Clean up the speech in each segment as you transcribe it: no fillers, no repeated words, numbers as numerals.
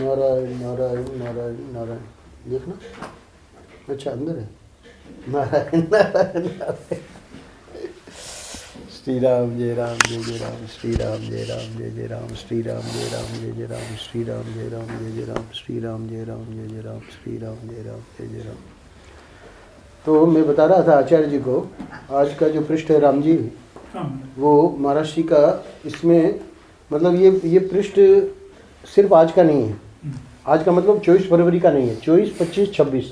नारायण नारायण नारायण नारायण, देखना अच्छा अंदर है। नारायण नारायण नारायण। श्री राम जय राम जय जय राम, श्री राम जय राम जय जय राम, श्री राम जय राम जय जय राम, श्री राम जय राम जय जय राम, श्री राम जय राम जय जय राम, श्री राम जय राम जय जय राम। तो मैं बता रहा था आचार्य जी को, आज का जो पृष्ठ है राम जी, वो महाराज जी का, इसमें मतलब ये पृष्ठ सिर्फ आज का नहीं है। आज का मतलब 24 फरवरी का नहीं है, 24, 25, 26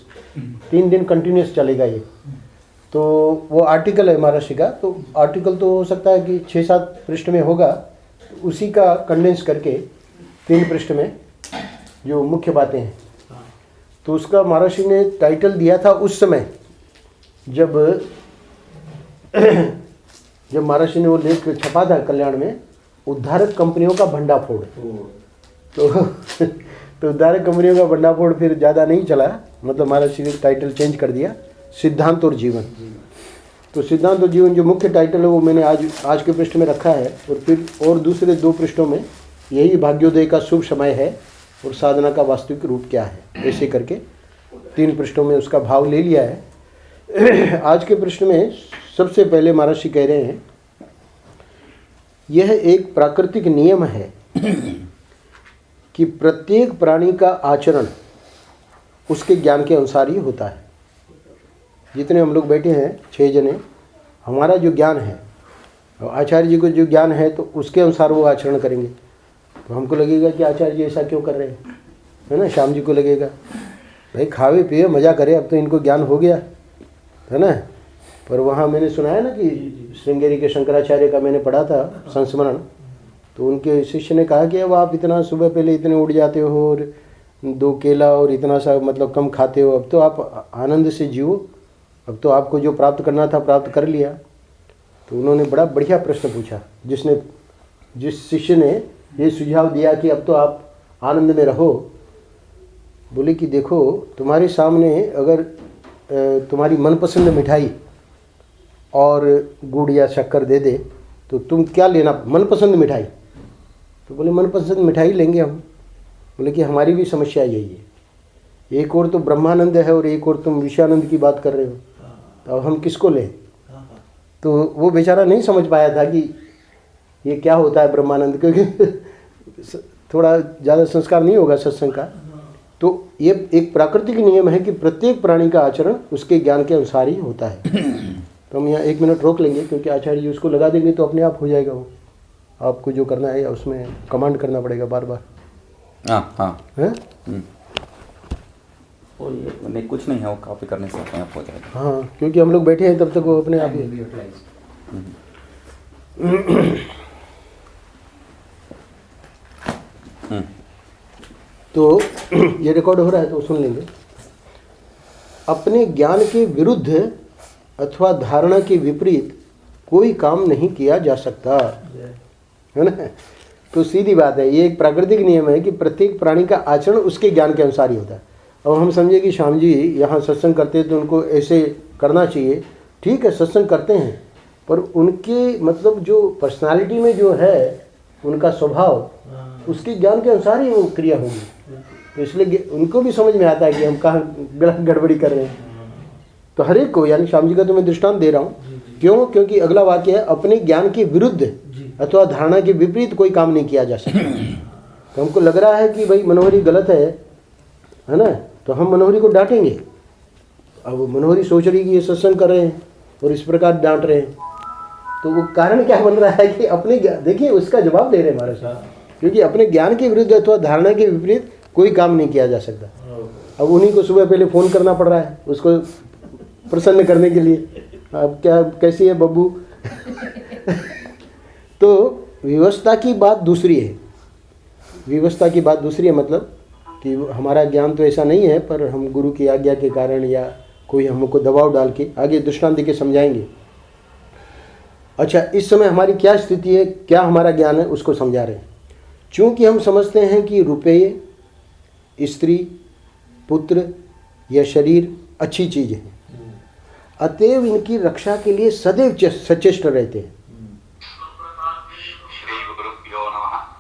3 दिन कंटिन्यूस चलेगा ये। तो वो आर्टिकल है महाराज जी का, तो आर्टिकल तो हो सकता है कि 6-7 पृष्ठ में होगा, उसी का कंडेंस करके 3 पृष्ठ में जो मुख्य बातें हैं, तो उसका महाराज जी ने टाइटल दिया था उस समय जब महाराज जी ने वो लेख छपा था कल्याण में, उद्धारक कंपनियों का भंडाफोड़। तो उद्धारक कंपनियों का भंडाफोड़ फिर ज़्यादा नहीं चला, मतलब महाराज जी ने टाइटल चेंज कर दिया, सिद्धांत और जीवन। तो सिद्धांत और जीवन जो मुख्य टाइटल है वो मैंने आज के पृष्ठ में रखा है, और फिर और दूसरे 2 पृष्ठों में यही भाग्योदय का शुभ समय है और साधना का वास्तविक रूप क्या है, ऐसे करके 3 पृष्ठों में उसका भाव ले लिया है। आज के पृष्ठ में सबसे पहले महाराज जी कह रहे हैं, यह एक प्राकृतिक नियम है कि प्रत्येक प्राणी का आचरण उसके ज्ञान के अनुसार ही होता है। जितने हम लोग बैठे हैं 6 जने, हमारा जो ज्ञान है, आचार्य जी को जो ज्ञान है, तो उसके अनुसार वो आचरण करेंगे। तो हमको लगेगा कि आचार्य जी ऐसा क्यों कर रहे हैं, है ना। श्याम जी को लगेगा भाई खावे पिए मज़ा करे, अब तो इनको ज्ञान हो गया, है ना। पर वहाँ मैंने सुना है ना कि श्रृंगेरी के शंकराचार्य का मैंने पढ़ा था संस्मरण, तो उनके शिष्य ने कहा कि अब आप इतना सुबह पहले इतने उठ जाते हो और 2 केला और इतना सा मतलब कम खाते हो, अब तो आप आनंद से जियो, अब तो आपको जो प्राप्त करना था प्राप्त कर लिया। तो उन्होंने बड़ा बढ़िया प्रश्न पूछा, जिस शिष्य ने ये सुझाव दिया कि अब तो आप आनंद में रहो। बोले कि देखो तुम्हारे सामने अगर तुम्हारी मनपसंद मिठाई और गुड़ या शक्कर दे दे तो तुम क्या लेना, मनपसंद मिठाई। तो बोले मनपसंद मिठाई लेंगे हम। बोले कि हमारी भी समस्या यही है, एक और तो ब्रह्मानंद है और एक और तुम विषयानंद की बात कर रहे हो, तो अब हम किसको लें। तो वो बेचारा नहीं समझ पाया था कि ये क्या होता है ब्रह्मानंद, क्योंकि थोड़ा ज़्यादा संस्कार नहीं होगा सत्संग का। तो ये एक प्राकृतिक नियम है कि प्रत्येक प्राणी का आचरण उसके ज्ञान के अनुसार ही होता है। तो हम यहाँ 1 मिनट रोक लेंगे, क्योंकि आचार्य जी उसको लगा देंगे तो अपने आप हो जाएगा वो। आपको जो करना है उसमें कमांड करना पड़ेगा बार बार। हाँ है और ये नहीं, कुछ नहीं है, वो कॉपी करने से अपने आप हो जाएगा। हाँ, क्योंकि हम लोग बैठे हैं तब तक वो अपने आप ही। तो ये रिकॉर्ड हो रहा है तो सुन लेंगे। अपने ज्ञान के विरुद्ध अथवा धारणा के विपरीत कोई काम नहीं किया जा सकता, है ना। तो सीधी बात है, ये एक प्राकृतिक नियम है कि प्रत्येक प्राणी का आचरण उसके ज्ञान के अनुसार ही होता है। अब हम समझे कि श्याम जी यहाँ सत्संग करते हैं तो उनको ऐसे करना चाहिए, ठीक है सत्संग करते हैं, पर उनके मतलब जो पर्सनालिटी में जो है उनका स्वभाव, उसके ज्ञान के अनुसार ही वो क्रिया होगी। तो इसलिए उनको भी समझ में आता है कि हम कहाँ गड़बड़ी कर रहे हैं। तो हर एक को, यानी श्याम जी का तो मैं दृष्टांत दे रहा हूँ, क्यों, क्योंकि अगला वाक्य है अपने ज्ञान के विरुद्ध अथवा धारणा के विपरीत कोई काम नहीं किया जा सकता। तो हमको लग रहा है कि भाई मनोहरी गलत है ना, तो हम मनोहरी को डांटेंगे। अब मनोहरी सोच रही कि ये सत्संग कर रहे हैं और इस प्रकार डांट रहे हैं, तो वो कारण क्या बन रहा है कि अपने, देखिए उसका जवाब दे रहे हैं महाराज, क्योंकि अपने ज्ञान के विरुद्ध अथवा धारणा के विपरीत कोई काम नहीं किया जा सकता। अब उन्हीं को सुबह पहले फ़ोन करना पड़ रहा है उसको प्रसन्न करने के लिए, अब क्या कैसी है बब्बू। तो व्यवस्था की बात दूसरी है, व्यवस्था की बात दूसरी है, मतलब कि हमारा ज्ञान तो ऐसा नहीं है, पर हम गुरु की आज्ञा के कारण या कोई हमको दबाव डाल के आगे दृष्टांत के समझाएंगे। अच्छा, इस समय हमारी क्या स्थिति है, क्या हमारा ज्ञान है, उसको समझा रहे हैं। चूँकि हम समझते हैं कि रुपये, स्त्री, पुत्र या शरीर अच्छी चीज़ है, अतएव इनकी रक्षा के लिए सदैव सचेष्ट रहते हैं।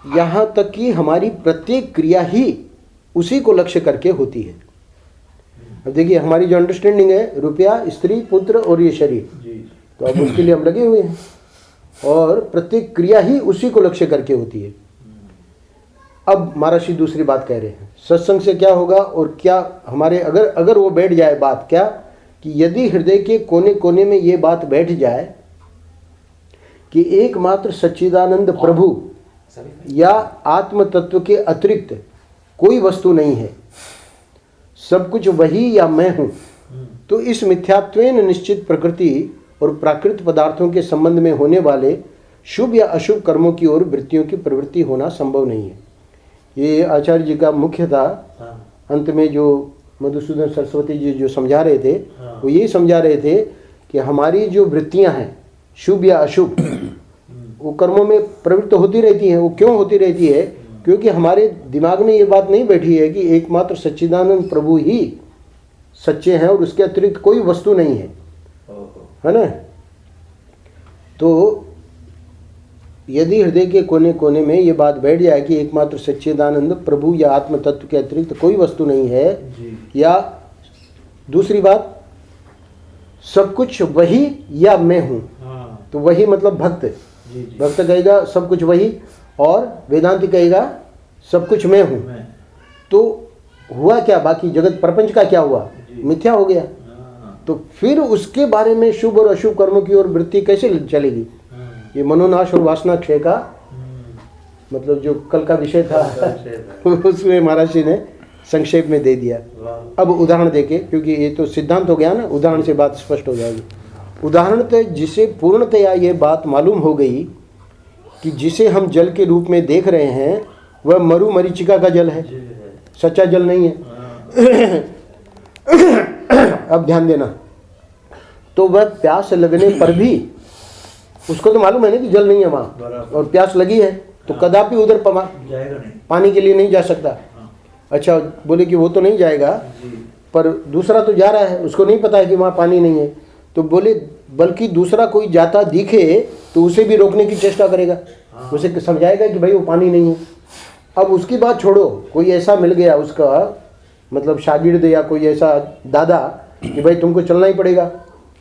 यहाँ तक कि हमारी प्रत्येक क्रिया ही उसी को लक्ष्य करके होती है। अब देखिए हमारी जो अंडरस्टैंडिंग है, रुपया, स्त्री, पुत्र और ये शरीर, तो अब उसके लिए हम लगे हुए हैं और प्रत्येक क्रिया ही उसी को लक्ष्य करके होती है। अब महाराज दूसरी बात कह रहे हैं, सत्संग से क्या होगा और क्या हमारे अगर वो बैठ जाए बात, क्या कि यदि हृदय के कोने कोने में ये बात बैठ जाए कि एकमात्र सच्चिदानंद प्रभु या आत्म तत्व के अतिरिक्त कोई वस्तु नहीं है, सब कुछ वही या मैं हूं, तो इस मिथ्यात्वेन निश्चित प्रकृति और प्राकृत पदार्थों के संबंध में होने वाले शुभ या अशुभ कर्मों की ओर वृत्तियों की प्रवृत्ति होना संभव नहीं है। ये आचार्य जी का मुख्य था। अंत में जो मधुसूदन सरस्वती जी जो समझा रहे थे, वो यही समझा रहे थे कि हमारी जो वृत्तियां हैं शुभ या अशुभ, वो कर्मों में प्रवृत्त होती रहती हैं। वो क्यों होती रहती है? क्योंकि हमारे दिमाग में ये बात नहीं बैठी है कि एकमात्र सच्चिदानंद प्रभु ही सच्चे हैं और उसके अतिरिक्त कोई वस्तु नहीं है ना। तो यदि हृदय के कोने कोने में ये बात बैठ जाए कि एकमात्र सच्चिदानंद प्रभु या आत्म तत्व के अतिरिक्त कोई वस्तु नहीं है, या दूसरी बात सब कुछ वही या मैं हूं, तो वही मतलब भक्त भक्त कहेगा सब कुछ वही, और वेदांती कहेगा सब कुछ मैं हूं। तो हुआ क्या? बाकी जगत प्रपंच का क्या हुआ? मिथ्या हो गया। तो फिर उसके बारे में शुभ और अशुभ कर्मों की ओर वृत्ति कैसे चलेगी? ये मनोनाश और वासना क्षय का मतलब जो कल का विषय था उसमें महाराज जी ने संक्षेप में दे दिया। अब उदाहरण देके, क्योंकि ये तो सिद्धांत हो गया ना, उदाहरण से बात स्पष्ट हो जाएगी। उदाहरणतः जिसे पूर्णतया ये बात मालूम हो गई कि जिसे हम जल के रूप में देख रहे हैं वह मरु मरीचिका का जल है, सच्चा जल नहीं है। अब ध्यान देना, तो वह प्यास लगने पर भी उसको तो मालूम है ना कि जल नहीं है वहाँ, और प्यास लगी है तो कदापि उधर पानी के लिए नहीं जा सकता। अच्छा, बोले कि वो तो नहीं जाएगा, पर दूसरा तो जा रहा है, उसको नहीं पता है कि वहाँ पानी नहीं है। तो बोले बल्कि दूसरा कोई जाता दिखे तो उसे भी रोकने की चेष्टा करेगा, उसे समझाएगा कि भाई वो पानी नहीं है। अब उसकी बात छोड़ो, कोई ऐसा मिल गया उसका मतलब शागिर्द या कोई ऐसा दादा कि भाई तुमको चलना ही पड़ेगा,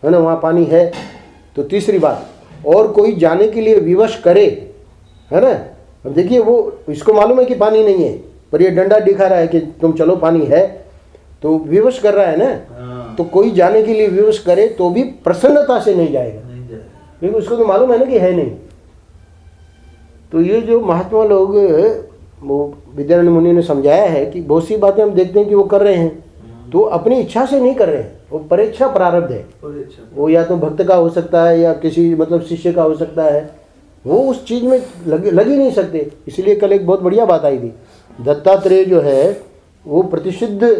है ना, वहाँ पानी है। तो तीसरी बात, और कोई जाने के लिए विवश करे, है ना। अब देखिए वो इसको मालूम है कि पानी नहीं है, पर ये डंडा दिखा रहा है कि तुम चलो पानी है, तो विवश कर रहा है ना। तो कोई जाने के लिए विवश करे तो भी प्रसन्नता से नहीं जाएगा, क्योंकि उसको तो मालूम है ना कि है नहीं। तो ये जो महात्मा लोग, वो विद्यारण्य मुनि ने समझाया है कि बहुत सी बातें हम देखते हैं कि वो कर रहे हैं, तो अपनी इच्छा से नहीं कर रहे हैं, वो परीक्षा प्रारब्ध है। वो या तो भक्त का हो सकता है या किसी मतलब शिष्य का हो सकता है, वो उस चीज में लग ही नहीं सकते। इसलिए कल एक बहुत बढ़िया बात आई थी, दत्तात्रेय जो है वो प्रतिषिद्ध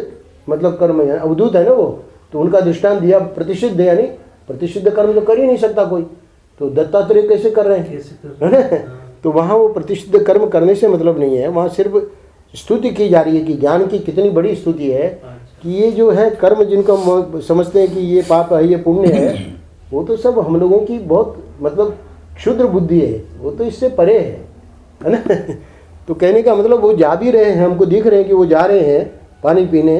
मतलब कर्म है, अवधूत है ना वो, तो उनका दृष्टांत दिया प्रतिषिद्ध, यानी प्रतिषिद्ध कर्म तो कर ही नहीं सकता कोई, तो दत्तात्रेय कैसे कर रहे हैं? तो वहाँ वो प्रतिषिद्ध कर्म करने से मतलब नहीं है, वहाँ सिर्फ स्तुति की जा रही है कि ज्ञान की कितनी बड़ी स्तुति है कि ये जो है कर्म जिनको समझते हैं कि ये पाप है ये पुण्य है, वो तो सब हम लोगों की बहुत मतलब क्षुद्र बुद्धि है, वो तो इससे परे है ना। तो कहने का मतलब वो जा भी रहे हैं, हमको दिख रहे हैं कि वो जा रहे हैं पानी पीने,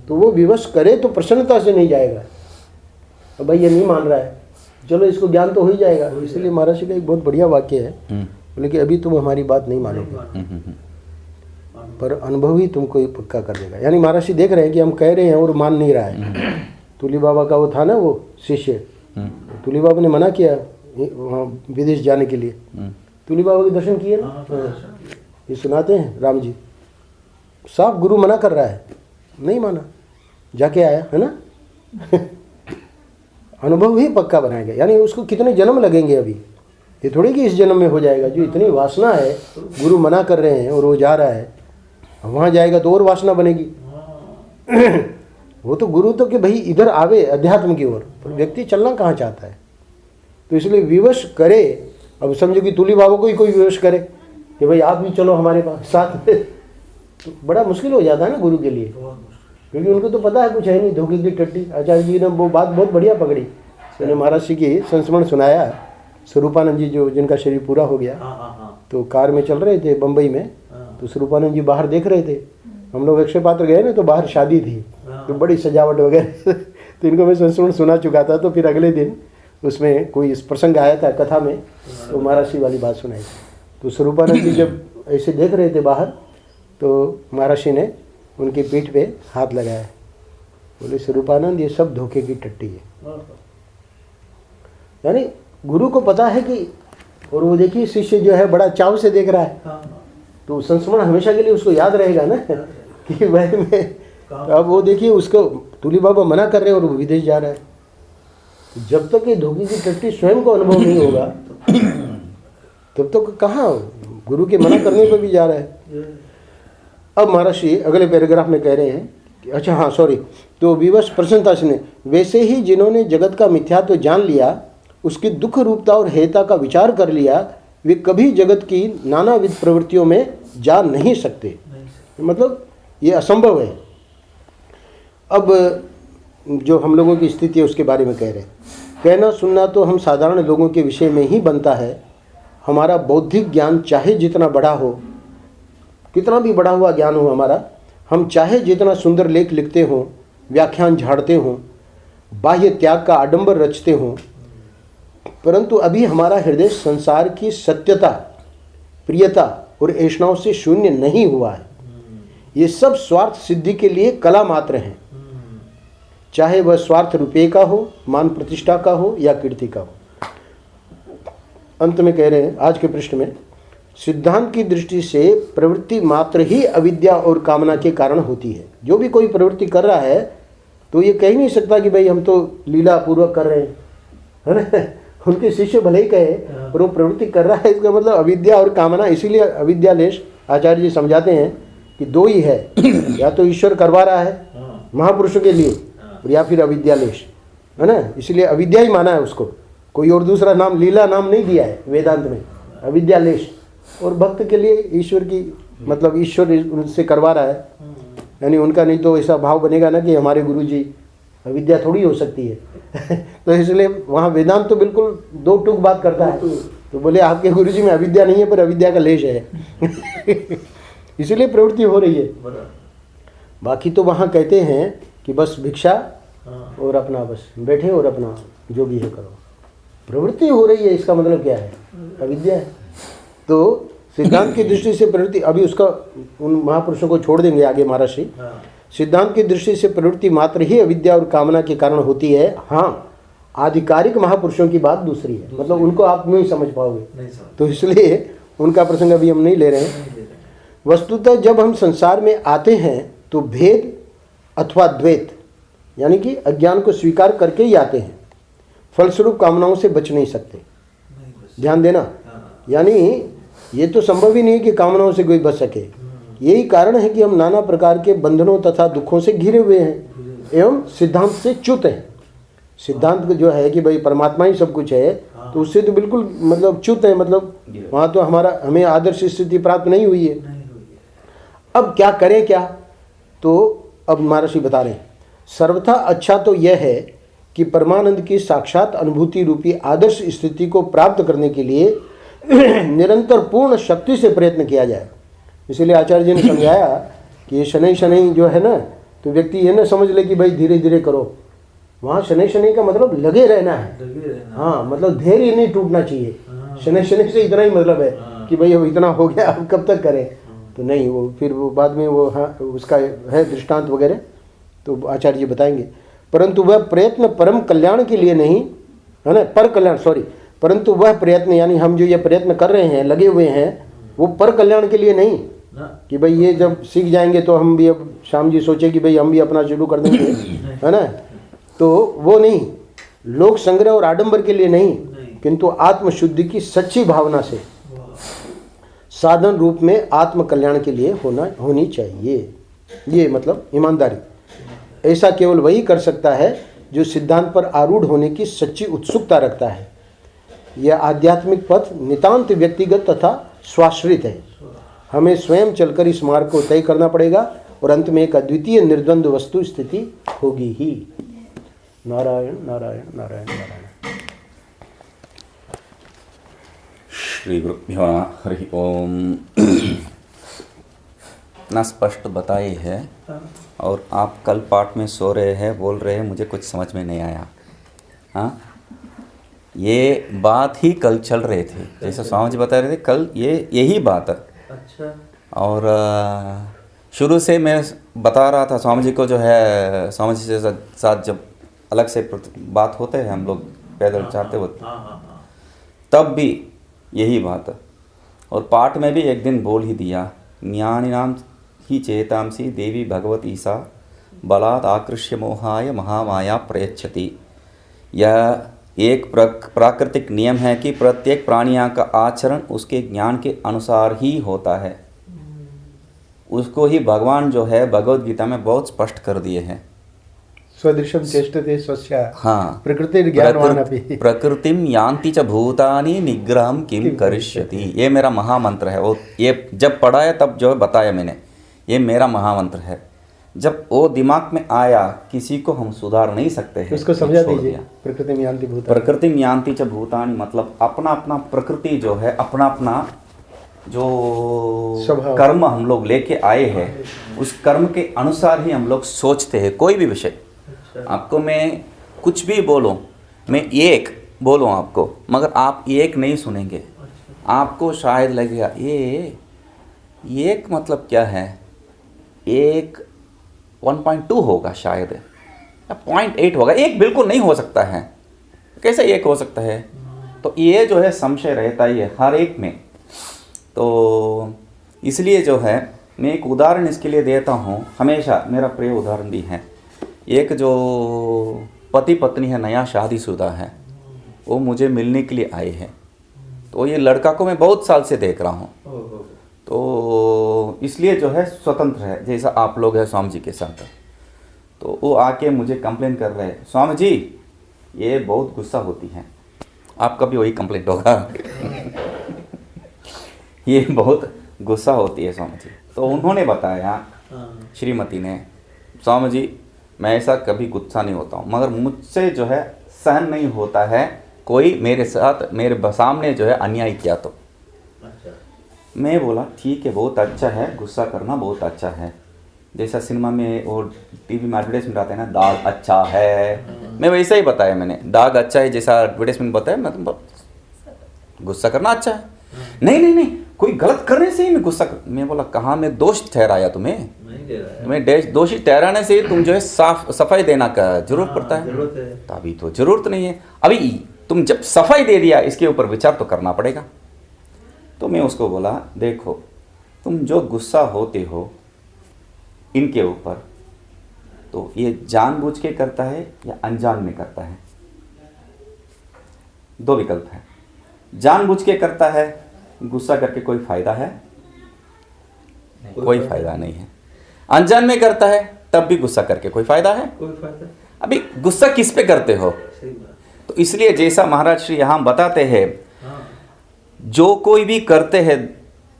तो वो विवश करे तो प्रसन्नता से नहीं जाएगा। अब भाई ये नहीं मान रहा है, चलो इसको ज्ञान तो हो ही जाएगा। इसलिए महाराज का एक बहुत बढ़िया वाक्य है, बोले कि अभी तुम हमारी बात नहीं मानोगे, पर अनुभव ही तुमको पक्का कर देगा। यानी महाराज देख रहे हैं कि हम कह रहे हैं और मान नहीं रहा है। तुली बाबा का वो था ना वो शिष्य, तुली बाबा ने मना किया वहाँ विदेश जाने के लिए। तुली बाबा के दर्शन किए ना, ये सुनाते हैं राम जी, साफ गुरु मना कर रहा है, नहीं माना, जाके आया, है ना। अनुभव ही पक्का बनाएगा, यानी उसको कितने जन्म लगेंगे अभी, ये थोड़ी कि इस जन्म में हो जाएगा। जो इतनी वासना है, गुरु मना कर रहे हैं और वो जा रहा है, वहाँ जाएगा तो और वासना बनेगी। वो तो गुरु तो कि भाई इधर आवे अध्यात्म की ओर, पर व्यक्ति चलना कहाँ चाहता है। तो इसलिए विवश करे। अब समझो कि तुली बाबा को ही कोई विवश करे कि भाई आप भी चलो हमारे पास साथ में, तो बड़ा मुश्किल हो जाता है ना गुरु के लिए, क्योंकि उनको तो पता है कुछ है नहीं, धोखे की टट्टी। आचार्य जी ने वो बात बहुत बढ़िया पकड़ी, मैंने महाराज जी की संस्मरण सुनाया। स्वरूपानंद जी जो जिनका शरीर पूरा हो गया, तो कार में चल रहे थे बम्बई में, तो स्वरूपानंद जी बाहर देख रहे थे, हम लोग अक्षय पात्र गए ना तो बाहर शादी थी, तो बड़ी सजावट वगैरह तो इनको मैं संस्मरण सुना चुका था। तो फिर अगले दिन उसमें कोई इस प्रसंग आया था कथा में, तो महाराज वाली बात सुनाई। तो स्वरूपानंद जी जब ऐसे देख रहे थे बाहर, तो महाराज ने उनकी पीठ पे हाथ लगाया, बोले स्वरूपानंद ये सब धोखे की टट्टी है। यानी गुरु को पता है कि, और वो देखिए शिष्य जो है बड़ा चाव से देख रहा है, तो संस्मरण हमेशा के लिए उसको याद रहेगा ना कि भाई मैं, अब वो देखिए उसको तुली बाबा मना कर रहे हैं और वो विदेश जा रहा है। जब तक ये धोखे की टट्टी स्वयं को अनुभव नहीं होगा तब तक कहाँ गुरु के मना करने पर भी जा रहा है। अब महर्षि अगले पैराग्राफ में कह रहे हैं कि अच्छा हाँ सॉरी, तो विवश प्रसन्नता से वैसे ही जिन्होंने जगत का मिथ्यात्व जान लिया, उसकी दुख रूपता और हेयता का विचार कर लिया, वे कभी जगत की नानाविध प्रवृत्तियों में जा नहीं सकते। मतलब ये असंभव है। अब जो हम लोगों की स्थिति है उसके बारे में कह रहे हैं, कहना सुनना तो हम साधारण लोगों के विषय में ही बनता है। हमारा बौद्धिक ज्ञान चाहे जितना बड़ा हो, कितना भी बड़ा हुआ ज्ञान हो हमारा, हम चाहे जितना सुंदर लेख लिखते हों, व्याख्यान झाड़ते हों, बाह्य त्याग का आडंबर रचते हों, परंतु अभी हमारा हृदय संसार की सत्यता, प्रियता और ऐष्णाओं से शून्य नहीं हुआ है। ये सब स्वार्थ सिद्धि के लिए कला मात्र हैं, चाहे वह स्वार्थ रुपये का हो, मान प्रतिष्ठा का हो या कीर्ति का हो। अंत में कह रहे हैं आज के पृष्ठ में, सिद्धांत की दृष्टि से प्रवृत्ति मात्र ही अविद्या और कामना के कारण होती है। जो भी कोई प्रवृत्ति कर रहा है तो ये कह नहीं सकता कि भाई हम तो लीला पूर्वक कर रहे हैं, है ना। उनके शिष्य भले ही कहे पर वो प्रवृत्ति कर रहा है, इसका मतलब अविद्या और कामना। इसीलिए अविद्यालेश आचार्य जी समझाते हैं कि दो ही है, या तो ईश्वर करवा रहा है महापुरुषों के लिए, या फिर अविद्यालेश, है ना। इसलिए अविद्या ही माना है उसको, कोई और दूसरा नाम लीला नाम नहीं दिया है वेदांत में, अविद्यालेश। और भक्त के लिए ईश्वर की, मतलब ईश्वर उनसे करवा रहा है, यानी उनका नहीं तो ऐसा भाव बनेगा ना कि हमारे गुरु जी, अविद्या थोड़ी हो सकती है तो इसलिए वहाँ वेदांत तो बिल्कुल दो टूक बात करता है। तो बोले आपके गुरु जी में अविद्या नहीं है पर अविद्या का लेश है इसीलिए प्रवृत्ति हो रही है। बाकी तो वहाँ कहते हैं कि बस भिक्षा और अपना बस बैठे और अपना जो भी है करो। प्रवृत्ति हो रही है, इसका मतलब क्या है? अविद्या है। तो सिद्धांत की दृष्टि से प्रवृत्ति, अभी उसका उन महापुरुषों को छोड़ देंगे आगे महाराज जी। सिद्धांत की दृष्टि से प्रवृत्ति मात्र ही अविद्या और कामना के कारण होती है। हाँ, आधिकारिक महापुरुषों की बात दूसरी है, मतलब उनको आप नहीं समझ पाओगे, तो इसलिए उनका प्रसंग अभी हम नहीं ले रहे हैं। वस्तुतः जब हम संसार में आते हैं तो भेद अथवा द्वैत यानी कि अज्ञान को स्वीकार करके ही आते हैं, फलस्वरूप कामनाओं से बच नहीं सकते। ध्यान देना, यानी ये तो संभव ही नहीं कि कामनाओं से कोई बच सके। यही कारण है कि हम नाना प्रकार के बंधनों तथा दुखों से घिरे हुए हैं एवं सिद्धांत से च्युत हैं। सिद्धांत जो है कि भाई परमात्मा ही सब कुछ है, तो उससे तो बिल्कुल मतलब च्युत है, मतलब वहाँ तो हमें आदर्श स्थिति प्राप्त नहीं हुई है। अब क्या करें क्या? तो अब महर्षि बता रहे हैं, सर्वथा अच्छा तो यह है कि परमानंद की साक्षात अनुभूति रूपी आदर्श स्थिति को प्राप्त करने के लिए निरंतर पूर्ण शक्ति से प्रयत्न किया जाए। इसलिए आचार्य जी ने समझाया कि ये शनै शनै जो है ना, तो व्यक्ति ये ना समझ ले कि भाई धीरे धीरे करो। वहाँ शनै शनै का मतलब लगे रहना है। हाँ, मतलब धैर्य नहीं टूटना चाहिए। शनै शनै से इतना ही मतलब है कि भाई अब इतना हो गया, अब कब तक करें? तो नहीं, वो फिर वो बाद में वो हाँ उसका है दृष्टांत वगैरह, तो आचार्य जी बताएंगे। परंतु वह प्रयत्न परम कल्याण के लिए नहीं, है ना, पर कल्याण, सॉरी, परंतु वह प्रयत्न यानी हम जो ये प्रयत्न कर रहे हैं, लगे हुए हैं, वो पर कल्याण के लिए नहीं कि भाई ये जब सीख जाएंगे तो हम भी, अब श्याम जी सोचे कि भाई हम भी अपना शुरू कर देंगे, है ना, तो वो नहीं, लोक संग्रह और आडंबर के लिए नहीं, किंतु आत्मशुद्धि की सच्ची भावना से साधन रूप में आत्म कल्याण के लिए होनी चाहिए। ये मतलब ईमानदारी। ऐसा केवल वही कर सकता है जो सिद्धांत पर आरूढ़ होने की सच्ची उत्सुकता रखता है। यह आध्यात्मिक पथ नितांत व्यक्तिगत तथा स्वाश्रित है। हमें स्वयं चलकर इस मार्ग को तय करना पड़ेगा और अंत में एक अद्वितीय निर्द्वंद्व वस्तु स्थिति होगी ही। नारायण नारायण नारायण नारायण। श्री गुरुभ्यो नमः। हरि ओम। इतना स्पष्ट बताए है, और आप कल पाठ में सो रहे हैं, बोल रहे हैं मुझे कुछ समझ में नहीं आया। हाँ, ये बात ही कल चल रहे थे, जैसे स्वामी जी बता रहे थे कल, यही बात है। अच्छा। और शुरू से मैं बता रहा था स्वामी जी को, जो है स्वामी जी के साथ जब अलग से बात होते हैं हम लोग पैदल चाहते होते, तब भी यही बात है। और पाठ में भी एक दिन बोल ही दिया, ज्ञानिनाम ही चेतांसी देवी भगवती सा बलात् आकृष्य मोहाय महामाया प्रयच्छति। यह एक प्राकृतिक नियम है कि प्रत्येक प्राणियों का आचरण उसके ज्ञान के अनुसार ही होता है। उसको ही भगवान जो है भगवद गीता में बहुत स्पष्ट कर दिए हैं। स्वदृशम चेष्टते स्वस्य, हाँ, प्रकृति ज्ञानवानपि प्रकृतिम यान्ति च भूतानि निग्रहम किम करिष्यति। ये मेरा महामंत्र है। वो ये जब पढ़ा है तब जो है बताया मैंने, ये मेरा महामंत्र है। जब वो दिमाग में आया, किसी को हम सुधार नहीं सकते हैं। उसको समझा दीजिए, प्रकृति में यान्ति भूतानि। प्रकृति में यान्ति च भूतानि मतलब अपना अपना प्रकृति जो है, अपना अपना जो कर्म हम लोग लेके आए हैं, उस कर्म के अनुसार ही हम लोग सोचते हैं कोई भी विषय। आपको मैं कुछ भी बोलूं, मैं एक बोलूं आपको, मगर आप एक नहीं सुनेंगे। आपको शायद लगेगा ये एक मतलब क्या है, एक 1.2 होगा शायद, या 0.8 होगा। एक बिल्कुल नहीं हो सकता है, कैसे एक हो सकता है? तो ये जो है संशय रहता ही है हर एक में। तो इसलिए जो है मैं एक उदाहरण इसके लिए देता हूँ, हमेशा मेरा प्रिय उदाहरण भी है। एक जो पति पत्नी है, नया शादीशुदा है, वो मुझे मिलने के लिए आए हैं। तो ये लड़का को मैं बहुत साल से देख रहा हूँ, तो इसलिए जो है स्वतंत्र है, जैसा आप लोग हैं स्वामी जी के साथ। तो वो आके मुझे कंप्लेन कर रहे हैं, स्वामी जी ये बहुत गुस्सा होती है। आपका भी वही कंप्लेंट होगा ये बहुत गुस्सा होती है स्वामी जी। तो उन्होंने बताया, श्रीमती ने, स्वामी जी मैं ऐसा कभी गुस्सा नहीं होता हूँ, मगर मुझसे जो है सहन नहीं होता है कोई मेरे साथ, मेरे सामने जो है अन्याय किया तो। अच्छा। मैं बोला ठीक है, बहुत अच्छा है, गुस्सा करना बहुत अच्छा है। जैसा सिनेमा में और टीवी में एडवर्टाइजमेंट आते हैं ना, दाग अच्छा है, मैं वैसा ही बताया मैंने, दाग अच्छा है जैसा एडवर्टाइजमेंट बताया, मतलब गुस्सा करना अच्छा है। नहीं नहीं नहीं, कोई गलत करने से ही मैं गुस्सा कर। मैं बोला कहाँ मैं दोष ठहराया तुम्हें? नहीं दे रहा है। तुम्हें दोषी ठहराने से तुम जो है सफाई देना का जरूरत पड़ता है। जरूरत है। तो अभी तो जरूरत नहीं है, अभी तुम जब सफाई दे दिया इसके ऊपर विचार तो करना पड़ेगा। तो मैं उसको बोला देखो, तुम जो गुस्सा होते हो इनके ऊपर, तो ये जानबूझ के करता है या अनजान में करता है? दो विकल्प है। जानबूझ के करता है, गुस्सा करके कोई फायदा है? कोई फायदा नहीं है। अनजान में करता है, तब भी गुस्सा करके कोई फायदा है? कोई फायदा। अभी गुस्सा किस पे करते हो? सही बात। तो इसलिए जैसा महाराज श्री यहाँ बताते हैं, हाँ। जो कोई भी करते हैं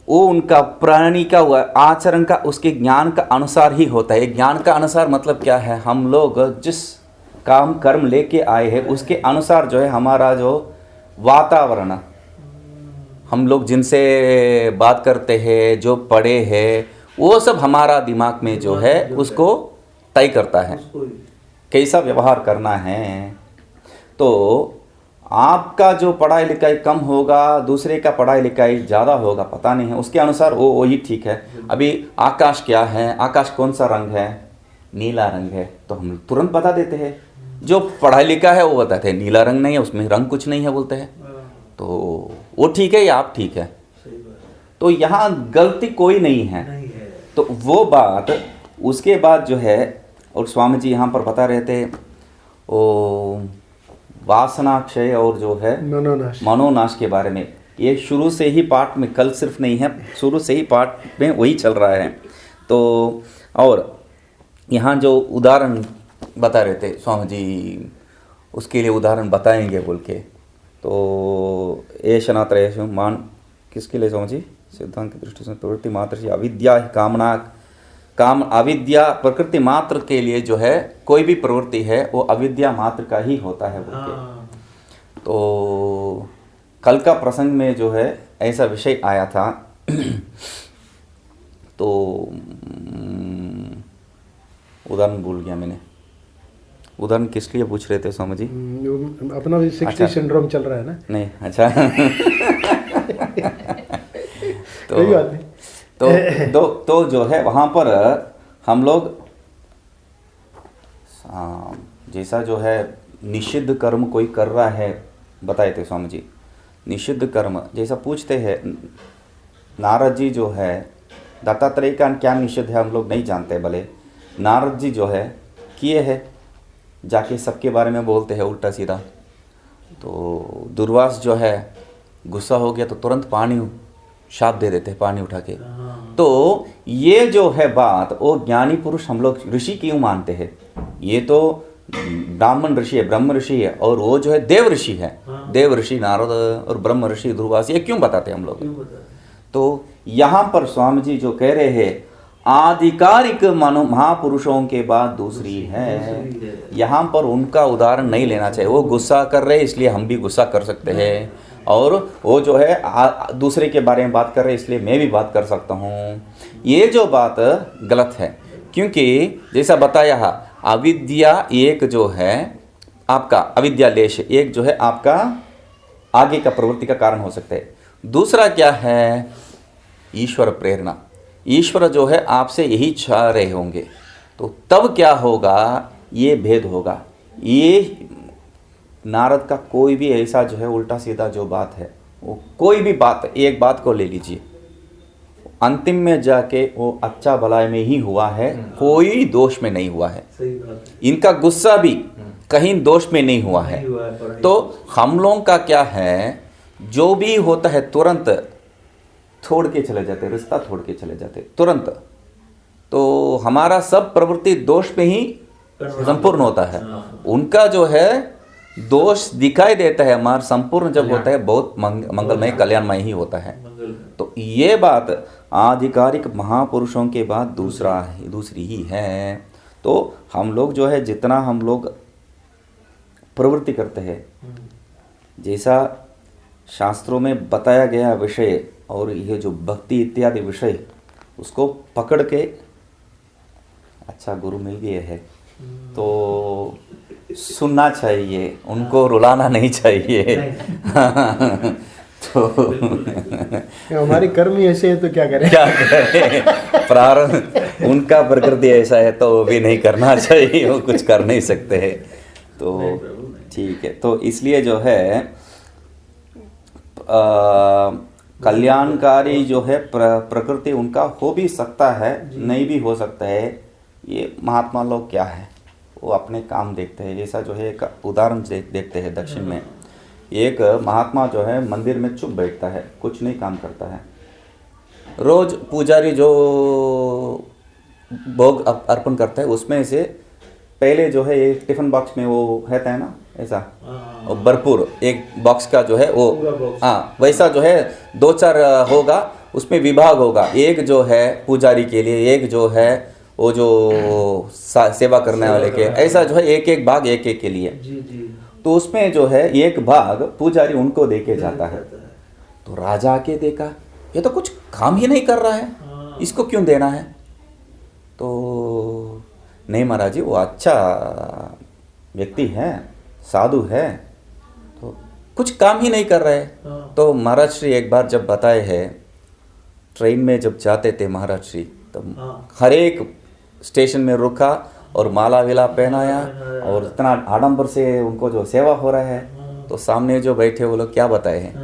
वो उनका प्राणी का आचरण का उसके ज्ञान का अनुसार ही होता है। ज्ञान का अनुसार मतलब क्या है? हम लोग जिस काम कर्म लेके आए हैं उसके अनुसार जो है हमारा जो वातावरण, हम लोग जिनसे बात करते हैं, जो पढ़े हैं, वो सब हमारा दिमाग में जो है उसको तय करता है कैसा व्यवहार करना है। तो आपका जो पढ़ाई लिखाई कम होगा, दूसरे का पढ़ाई लिखाई ज़्यादा होगा, पता नहीं है, उसके अनुसार वो वही ठीक है। अभी आकाश क्या है, आकाश कौन सा रंग है? नीला रंग है, तो हम तुरंत बता देते हैं। जो पढ़ाई लिखा है वो बताते हैं नीला रंग नहीं है, उसमें रंग कुछ नहीं है बोलते हैं, तो वो ठीक है या आप ठीक है। तो यहाँ गलती कोई नहीं है। तो वो बात उसके बाद जो है, और स्वामी जी यहाँ पर बता रहे थे वो वासनाक्षय और जो है मनोनाश के बारे में। ये शुरू से ही पाठ में, कल सिर्फ नहीं है, शुरू से ही पाठ में वही चल रहा है। तो और यहाँ जो उदाहरण बता रहे थे स्वामी जी, उसके लिए उदाहरण बताएंगे बोल के। तो एशनात्रयेषु मान किसके लिए स्वामी जी? सिद्धांत की दृष्टि से प्रवृत्ति मात्र से अविद्या कामना, काम अविद्या प्रकृति मात्र के लिए जो है कोई भी प्रवृत्ति है वो अविद्या मात्र का ही होता है बोल के। तो कल का प्रसंग में जो है ऐसा विषय आया था। तो उदाहरण भूल गया मैंने। उदाहरण किस लिए पूछ रहे थे स्वामी जी? अपना भी 60 अच्छा। सिंड्रोम चल रहा है ना। नहीं, अच्छा। कोई बात नहीं। तो जो है वहाँ पर हम लोग जैसा जो है निषिद्ध कर्म कोई कर रहा है, बताए थे स्वामी जी, निषिद्ध कर्म जैसा पूछते हैं नारद जी जो है, दत्तात्रेय का क्या निषिद्ध है हम लोग नहीं जानते, भले नारद जी जो है किए है, जाके सबके बारे में बोलते हैं उल्टा सीधा। तो दुर्वास जो है गुस्सा हो गया तो तुरंत पानी शाप दे देते हैं, पानी उठा के। तो ये जो है बात, वो ज्ञानी पुरुष हम लोग ऋषि क्यों मानते हैं? ये तो ब्राह्मण ऋषि है, ब्रह्म ऋषि है, और वो जो है देव ऋषि है। देव ऋषि नारद और ब्रह्म ऋषि दुर्वास, ये क्यों बताते हैं हम लोग? तो यहाँ पर स्वामी जी जो कह रहे हैं आधिकारिक महापुरुषों के बाद दूसरी है, यहाँ पर उनका उदाहरण नहीं लेना चाहिए। वो गुस्सा कर रहे हैं इसलिए हम भी गुस्सा कर सकते हैं, और वो जो है दूसरे के बारे में बात कर रहे हैं इसलिए मैं भी बात कर सकता हूँ। ये जो बात गलत है, क्योंकि जैसा बताया अविद्या एक जो है आपका अविद्यालेश, एक जो है आपका आगे का प्रवृत्ति का कारण हो सकता है। दूसरा क्या है? ईश्वर प्रेरणा। ईश्वर जो है आपसे यही चाह रहे होंगे, तो तब क्या होगा? ये भेद होगा। ये नारद का कोई भी ऐसा जो है उल्टा सीधा जो बात है, वो कोई भी बात, एक बात को ले लीजिए, अंतिम में जाके वो अच्छा भलाई में ही हुआ है, कोई दोष में नहीं हुआ है। सही बात है। इनका गुस्सा भी कहीं दोष में नहीं हुआ है। तो हम लोगों का क्या है, जो भी होता है तुरंत छोड़ के चले जाते, रिश्ता छोड़ के चले जाते तुरंत। तो हमारा सब प्रवृत्ति दोष पे ही संपूर्ण होता है। उनका जो है दोष दिखाई देता है, हमारा संपूर्ण जब होता है बहुत मंगलमय कल्याणमय ही होता है। तो ये बात आधिकारिक महापुरुषों के बाद दूसरी ही है। तो हम लोग जो है जितना हम लोग प्रवृत्ति करते हैं, जैसा शास्त्रों में बताया गया विषय और ये जो भक्ति इत्यादि विषय, उसको पकड़ के अच्छा गुरु मिल गए है तो सुनना चाहिए, उनको रुलाना नहीं चाहिए। तो हमारे कर्म ही ऐसे हैं तो क्या करें? क्या करें? प्रारंभ उनका प्रकृति ऐसा है तो वो भी नहीं करना चाहिए, वो कुछ कर नहीं सकते हैं। तो ठीक है, तो इसलिए जो है कल्याणकारी जो है प्रकृति उनका हो भी सकता है, नहीं भी हो सकता है। ये महात्मा लोग क्या है, वो अपने काम देखते हैं। जैसा जो है एक उदाहरण देखते हैं दक्षिण में, एक महात्मा जो है मंदिर में चुप बैठता है, कुछ नहीं काम करता है। रोज पुजारी जो भोग अर्पण करता है उसमें से पहले जो है एक टिफिन बॉक्स में वो रहता है ना ऐसा, और भरपूर एक बॉक्स का जो है वो, हाँ वैसा जो है 2-4 होगा, उसमें विभाग होगा। एक जो है पुजारी के लिए, एक जो है वो जो सेवा करने वाले के, ऐसा जो है एक भाग एक के लिए। तो उसमें जो है एक भाग पुजारी उनको देके जाता है। तो राजा आके देखा ये तो कुछ काम ही नहीं कर रहा है, इसको क्यों देना है? तो नहीं महाराज जी, वो अच्छा व्यक्ति है, साधु है, तो कुछ काम ही नहीं कर रहे। तो महाराज श्री एक बार जब बताए हैं, ट्रेन में जब जाते थे महाराज श्री, तब हर एक स्टेशन में रुका और माला विला पहनाया, और इतना आडंबर से उनको जो सेवा हो रहा है। तो सामने जो बैठे वो लोग क्या बताए हैं,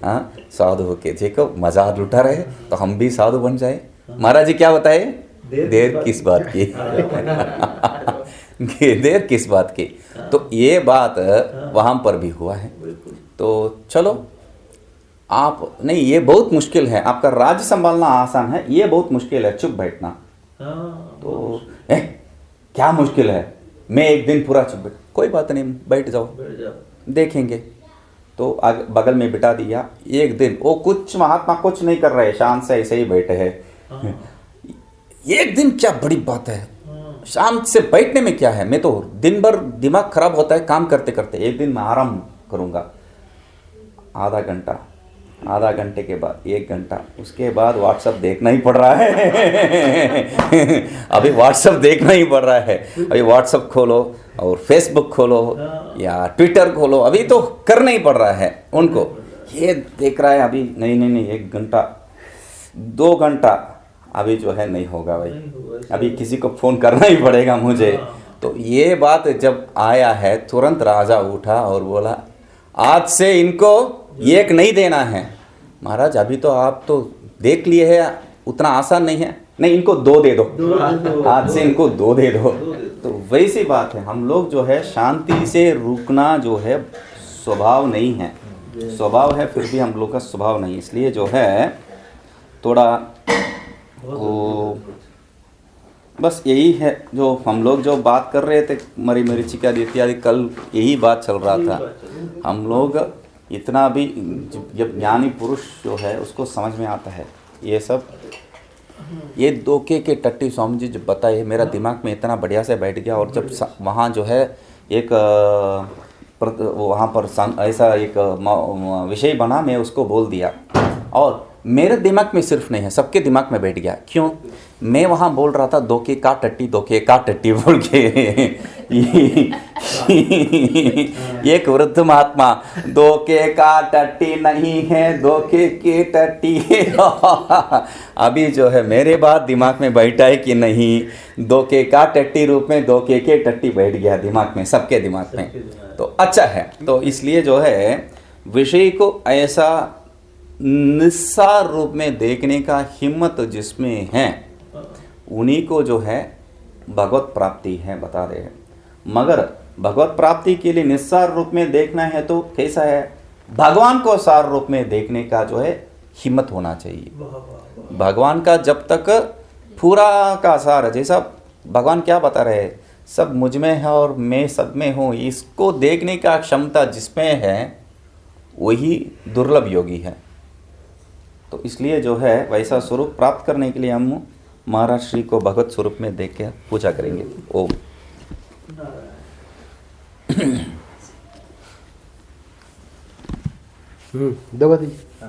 हाँ साधु होके देखो मजा लुटा रहे, तो हम भी साधु बन जाए। महाराज जी क्या बताए, देर किस बात की? देर किस बात की? तो ये बात वहाँ पर भी हुआ है। तो चलो आप नहीं, ये बहुत मुश्किल है, आपका राज्य संभालना आसान है, ये बहुत मुश्किल है चुप बैठना। तो क्या मुश्किल है, मैं एक दिन पूरा चुप बैठ, कोई बात नहीं बैठ जाओ देखेंगे। तो बगल में बिठा दिया। एक दिन वो कुछ महात्मा कुछ नहीं कर रहे, शांत से ऐसे ही बैठे हैं। एक दिन क्या बड़ी बात है, शांत से बैठने में क्या है, मैं तो दिन भर दिमाग खराब होता है काम करते करते, एक दिन मैं आराम करूंगा आधा घंटा। आधा घंटे के बाद 1 घंटा, उसके बाद व्हाट्सअप देखना ही पड़ रहा है। अभी व्हाट्सअप देखना ही पड़ रहा है। अभी व्हाट्सअप खोलो और फेसबुक खोलो या ट्विटर खोलो, अभी तो करना ही पड़ रहा है उनको। ये देख रहा है अभी, नहीं 1 घंटा 2 घंटा अभी जो है नहीं होगा भाई, अभी किसी को फ़ोन करना ही पड़ेगा मुझे। तो ये बात जब आया है, तुरंत राजा उठा और बोला आज से इनको 1 नहीं देना है। महाराज अभी तो आप तो देख लिए है, उतना आसान नहीं है, नहीं इनको 2 दे दो, आज से इनको 2 दे दो। तो वैसी बात है, हम लोग जो है शांति से रुकना जो है स्वभाव नहीं है, स्वभाव है फिर भी हम लोग का स्वभाव नहीं, इसलिए जो है थोड़ा वो बस यही है जो हम लोग जो बात कर रहे थे, मरी मरीचिका इत्यादि, कल यही बात चल रहा था। हम लोग इतना भी जब ज्ञानी पुरुष जो है उसको समझ में आता है ये सब। ये धोखे के टट्टी स्वामी जी जो बताए, मेरा दिमाग में इतना बढ़िया से बैठ गया। और जब वहाँ जो है एक वहाँ पर ऐसा एक विषय बना, मैं उसको बोल दिया और मेरे दिमाग में सिर्फ नहीं है, सबके दिमाग में बैठ गया। क्यों? मैं वहाँ बोल रहा था धोखे का टट्टी बोल के। एक वृद्ध महात्मा, धोखे का टट्टी नहीं है, धोखे की टट्टी है। अभी जो है मेरे बात दिमाग में बैठा है कि नहीं, धोखे का टट्टी रूप में धोखे के टट्टी बैठ गया दिमाग में, सबके दिमाग में। तो अच्छा है, तो इसलिए जो है विषय को ऐसा निस्सार रूप में देखने का हिम्मत जिसमें है, उन्हीं को जो है भगवत प्राप्ति है, बता रहे हैं। मगर भगवत प्राप्ति के लिए निस्सार रूप में देखना है तो कैसा है, भगवान को सार रूप में देखने का जो है हिम्मत होना चाहिए। भगवान का जब तक पूरा का सार, जैसा भगवान क्या बता रहे हैं, सब मुझ में है और मैं सब में हूँ, इसको देखने का क्षमता जिसमें है वही दुर्लभ योगी है। तो इसलिए जो है वैसा स्वरूप प्राप्त करने के लिए हम महाराज श्री को भगवत स्वरूप में देख के पूजा करेंगे। ओम। दबा दीजिए।